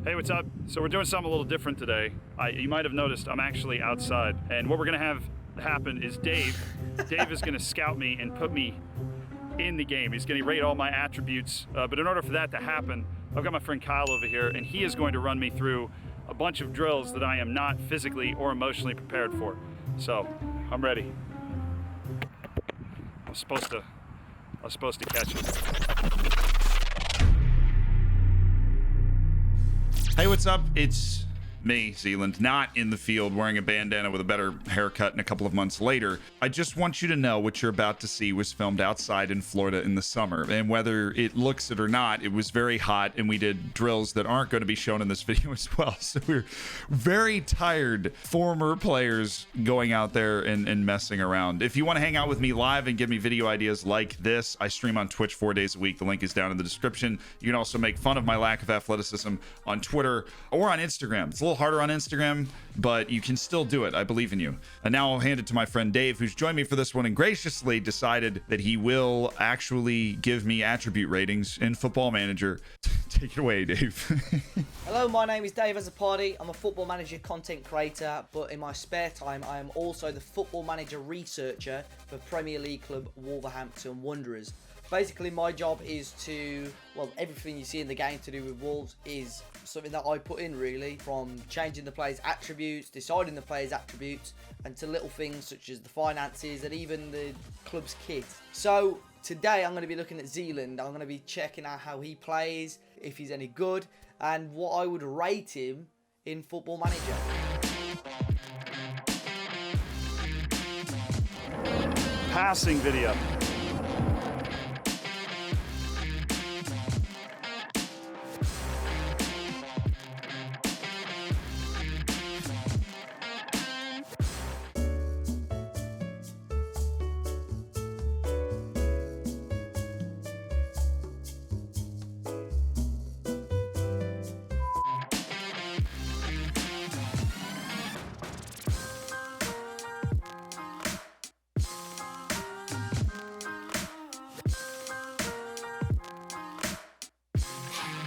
Hey, what's up? So we're doing something a little different today. You might have noticed I'm actually outside, and what we're gonna have happen is Dave is gonna scout me and put me in the game. He's gonna rate all my attributes, but in order for that to happen, I've got my friend Kyle over here, and he is going to run me through a bunch of drills that I am not physically or emotionally prepared for. So, I'm ready. I was supposed to catch it. Hey, what's up? It's me, Zealand, not in the field wearing a bandana with a better haircut and a couple of months later. I just want you to know what you're about to see was filmed outside in Florida in the summer. And whether it looks it or not, it was very hot and we did drills that aren't going to be shown in this video as well. So we're very tired former players going out there and messing around. If you want to hang out with me live and give me video ideas like this, I stream on Twitch 4 days a week. The link is down in the description. You can also make fun of my lack of athleticism on Twitter or on Instagram. It's a little harder on Instagram, but you can still do it. I believe in you. And now I'll hand it to my friend Dave, who's joined me for this one and graciously decided that he will actually give me attribute ratings in Football Manager. Take it away, Dave. Hello, my name is Dave Azzapardi. I'm a Football Manager content creator, but in my spare time, I am also the Football Manager researcher for Premier League club Wolverhampton Wanderers. Basically, my job is to, well, everything you see in the game to do with Wolves is something that I put in, really, from changing the players' attributes, deciding the players' attributes, and to little things such as the finances and even the club's kit. So today I'm going to be looking at Zealand. I'm going to be checking out how he plays, if he's any good, and what I would rate him in Football Manager. Passing video.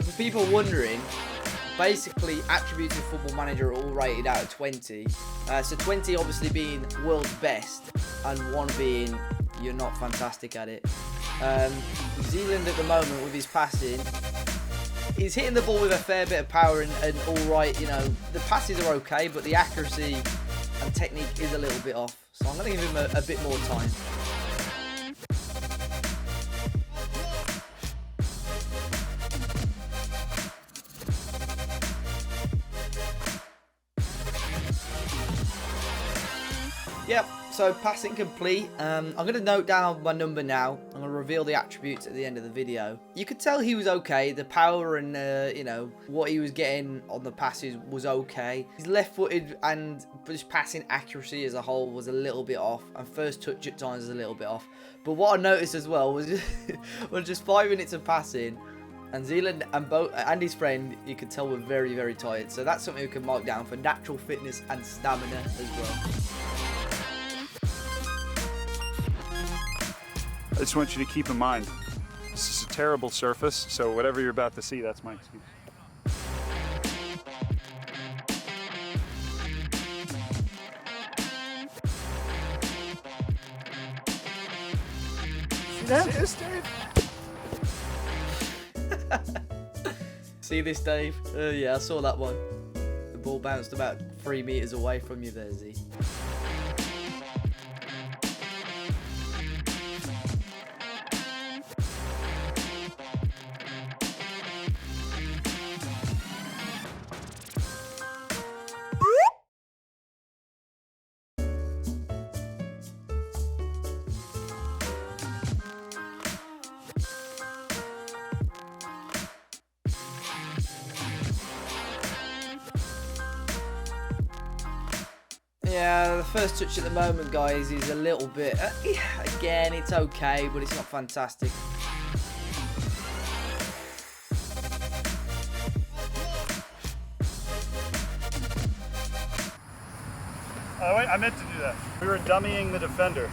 For people wondering, basically attributes in Football Manager are all rated out of 20. So 20 obviously being world's best and 1 being you're not fantastic at it. Zealand at the moment with his passing, he's hitting the ball with a fair bit of power and alright, you know, the passes are okay, but the accuracy and technique is a little bit off. So I'm going to give him a bit more time. Yep, so passing complete. I'm going to note down my number now. I'm going to reveal the attributes at the end of the video. You could tell he was okay. The power and, you know, what he was getting on the passes was okay. His left-footed and his passing accuracy as a whole was a little bit off. And first touch at times was a little bit off. But what I noticed as well was well, just 5 minutes of passing. And Zealand and his friend, you could tell, were very, very tired. So that's something we can mark down for natural fitness and stamina as well. I just want you to keep in mind, this is a terrible surface, so whatever you're about to see, that's my excuse. See that? Yes, Dave. See this, Dave? Yeah, I saw that one. The ball bounced about 3 meters away from you there, Z. Yeah, the first touch at the moment, guys, is a little bit... again, it's okay, but it's not fantastic. Oh, wait, I meant to do that. We were dummying the defender.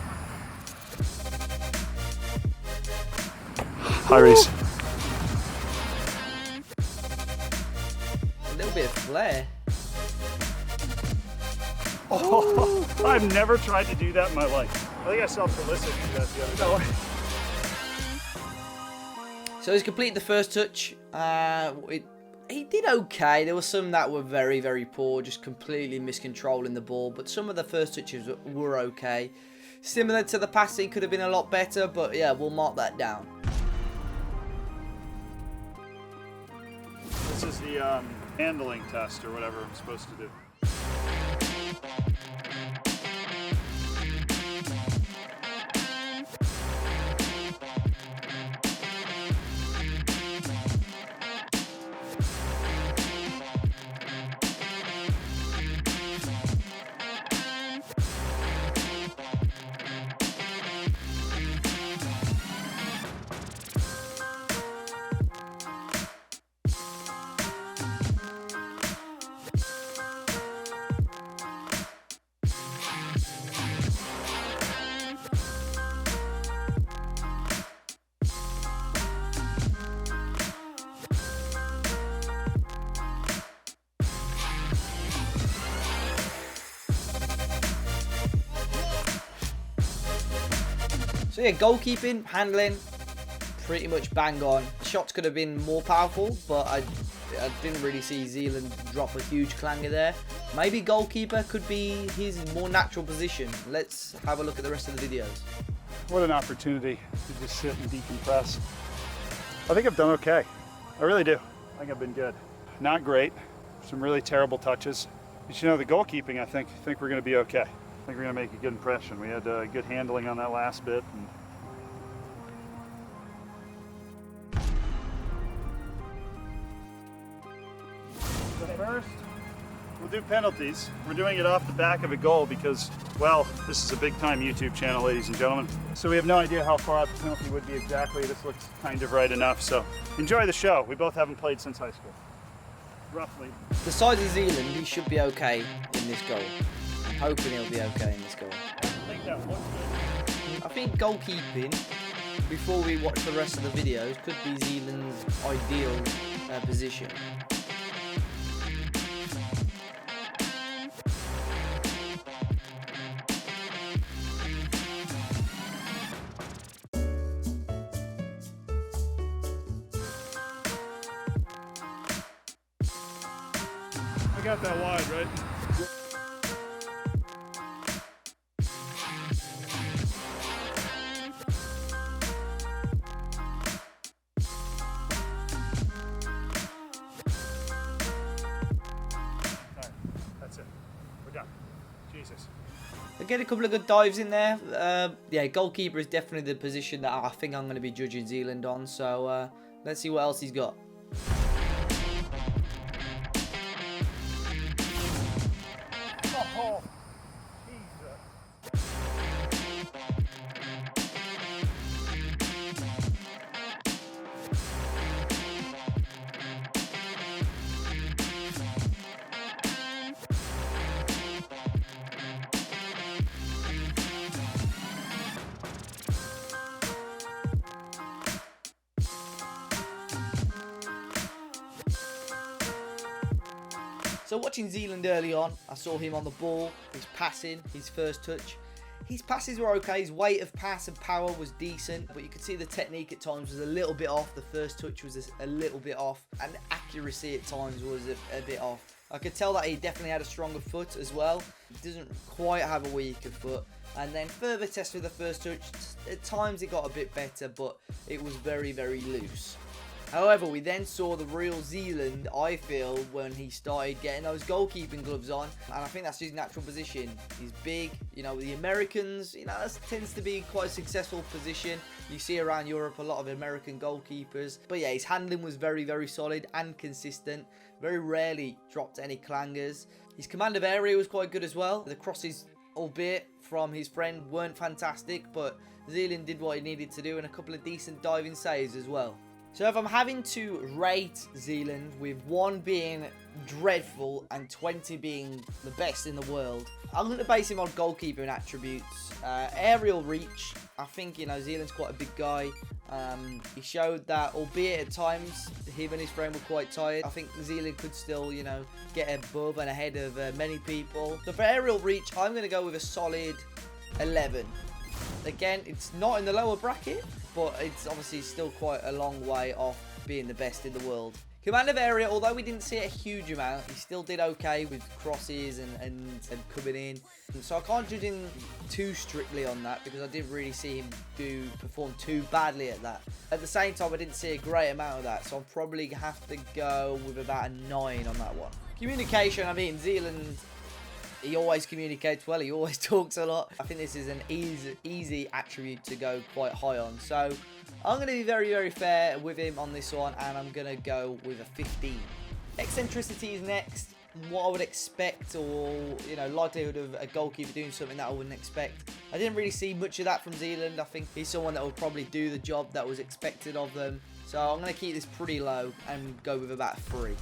Hi, Reese. little bit of flair. Oh, I've never tried to do that in my life. I think I saw Felicity do that the other day. So he's completed the first touch. He did okay. There were some that were very, very poor, just completely miscontrolling the ball. But some of the first touches were okay. Similar to the passing, could have been a lot better. But yeah, we'll mark that down. This is the handling test or whatever I'm supposed to do. So yeah, goalkeeping, handling, pretty much bang on. Shots could have been more powerful, but I didn't really see Zealand drop a huge clanger there. Maybe goalkeeper could be his more natural position. Let's have a look at the rest of the videos. What an opportunity to just sit and decompress. I think I've done okay. I really do. I think I've been good. Not great. Some really terrible touches. But you know, the goalkeeping, I think we're going to be okay. I think we're going to make a good impression. We had good handling on that last bit. So first, we'll do penalties. We're doing it off the back of a goal because, well, this is a big-time YouTube channel, ladies and gentlemen. So we have no idea how far out the penalty would be exactly. This looks kind of right enough. So enjoy the show. We both haven't played since high school. Roughly. The size of Zealand, he should be okay in this goal. I'm hoping he'll be okay in this goal. I think that looks good. I think goalkeeping, before we watch the rest of the videos, could be Zealand's ideal position. I got that wide, right? Alright, that's it. We're done. Jesus. I get a couple of good dives in there. Yeah, goalkeeper is definitely the position that I think I'm going to be judging Zealand on. So let's see what else he's got. Oh, Jesus. So watching Zealand early on, I saw him on the ball, his passing, his first touch. His passes were okay, his weight of pass and power was decent, but you could see the technique at times was a little bit off. The first touch was a little bit off, and accuracy at times was a bit off. I could tell that he definitely had a stronger foot as well. He doesn't quite have a weaker foot. And then further tests with the first touch, at times it got a bit better, but it was very, very loose. However, we then saw the real Zealand, I feel, when he started getting those goalkeeping gloves on. And I think that's his natural position. He's big. You know, the Americans, you know, that tends to be quite a successful position. You see around Europe a lot of American goalkeepers. But yeah, his handling was very, very solid and consistent. Very rarely dropped any clangers. His command of area was quite good as well. The crosses, albeit from his friend, weren't fantastic. But Zealand did what he needed to do, and a couple of decent diving saves as well. So if I'm having to rate Zealand, with 1 being dreadful and 20 being the best in the world, I'm going to base him on goalkeeping attributes. Aerial reach, I think, you know, Zealand's quite a big guy. He showed that, albeit at times, him and his friend were quite tired. I think Zealand could still, you know, get above and ahead of many people. So for aerial reach, I'm going to go with a solid 11. Again, it's not in the lower bracket, but it's obviously still quite a long way off being the best in the world. Command of area, although we didn't see it a huge amount, he still did okay with crosses and coming in. So I can't judge him too strictly on that because I didn't really see him perform too badly at that. At the same time, I didn't see a great amount of that, so I'll probably have to go with about a 9 on that one. Communication, I mean, Zealand, he always communicates well, he always talks a lot. I think this is an easy attribute to go quite high on. So I'm going to be very, very fair with him on this one, and I'm going to go with a 15. Eccentricity is next. What I would expect, or, you know, likelihood of a goalkeeper doing something that I wouldn't expect. I didn't really see much of that from Zealand. I think he's someone that will probably do the job that was expected of them. So I'm going to keep this pretty low and go with about 3.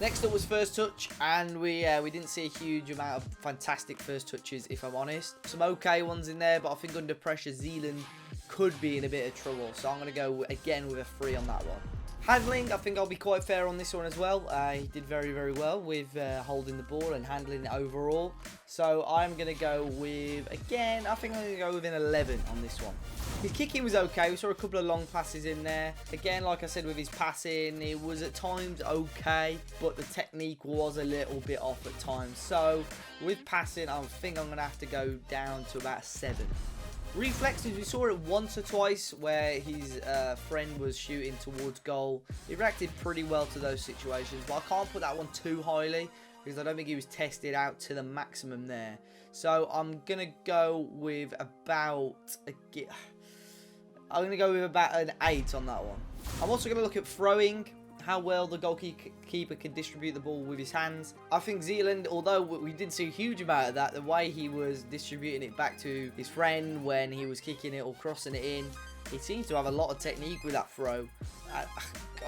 Next up was first touch, and we didn't see a huge amount of fantastic first touches, if I'm honest. Some okay ones in there, but I think under pressure, Zealand could be in a bit of trouble. So I'm going to go again with a 3 on that one. Handling, I think I'll be quite fair on this one as well. He did very, very well with holding the ball and handling it overall. So I'm going to go with, again, I think I'm going to go with an 11 on this one. His kicking was okay. We saw a couple of long passes in there. Again, like I said, with his passing, it was at times okay, but the technique was a little bit off at times. So with passing, I think I'm going to have to go down to about 7. Reflexes, we saw it once or twice where his friend was shooting towards goal. He reacted pretty well to those situations, but I can't put that one too highly because I don't think he was tested out to the maximum there. So I'm going to go with about an 8 on that one. I'm also going to look at throwing, how well the goalkeeper can distribute the ball with his hands. I think Zealand, although we didn't see a huge amount of that, the way he was distributing it back to his friend when he was kicking it or crossing it in, he seems to have a lot of technique with that throw.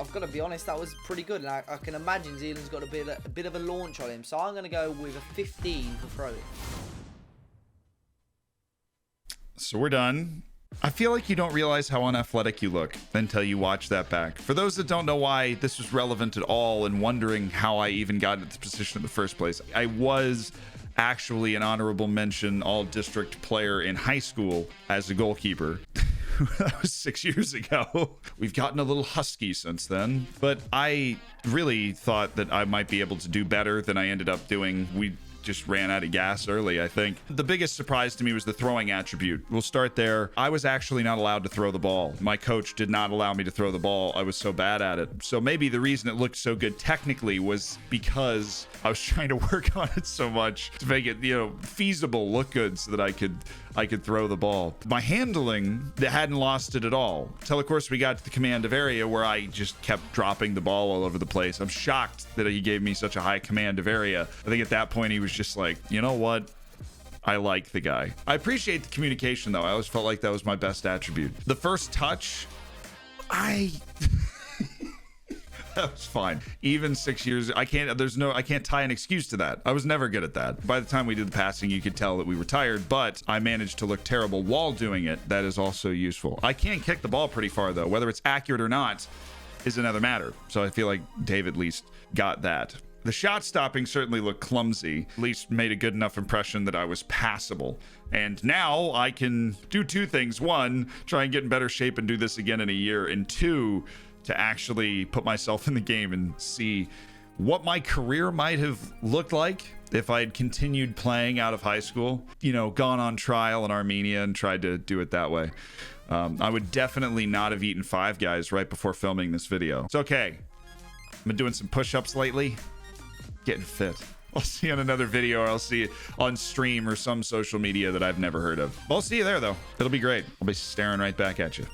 I've got to be honest, that was pretty good, and I can imagine Zealand's got a bit of a launch on him. So I'm going to go with a 15 for throwing. So we're done. I feel like you don't realize how unathletic you look until you watch that back. For those that don't know why this was relevant at all and wondering how I even got into this position in the first place, I was actually an honorable mention all-district player in high school as a goalkeeper. That was 6 years ago. We've gotten a little husky since then, but I really thought that I might be able to do better than I ended up doing. We just ran out of gas early, I think. The biggest surprise to me was the throwing attribute. We'll start there. I was actually not allowed to throw the ball. My coach did not allow me to throw the ball. I was so bad at it. So maybe the reason it looked so good technically was because I was trying to work on it so much to make it, you know, feasible, look good so that I could throw the ball. My handling, they hadn't lost it at all. Till of course we got to the command of area where I just kept dropping the ball all over the place. I'm shocked that he gave me such a high command of area. I think at that point he was just like, you know what? I like the guy. I appreciate the communication though. I always felt like that was my best attribute. The first touch, that was fine. Even 6 years, I can't tie an excuse to that. I was never good at that. By the time we did the passing, you could tell that we were tired, but I managed to look terrible while doing it. That is also useful. I can kick the ball pretty far though. Whether it's accurate or not is another matter. So I feel like Dave at least got that. The shot stopping certainly looked clumsy, at least made a good enough impression that I was passable. And now I can do 2 things. 1, try and get in better shape and do this again in a year. And 2, to actually put myself in the game and see what my career might have looked like if I had continued playing out of high school, you know, gone on trial in Armenia and tried to do it that way. I would definitely not have eaten Five Guys right before filming this video. It's okay. I've been doing some push-ups lately, getting fit. I'll see you on another video, or I'll see you on stream or some social media that I've never heard of. I'll see you there though. It'll be great. I'll be staring right back at you.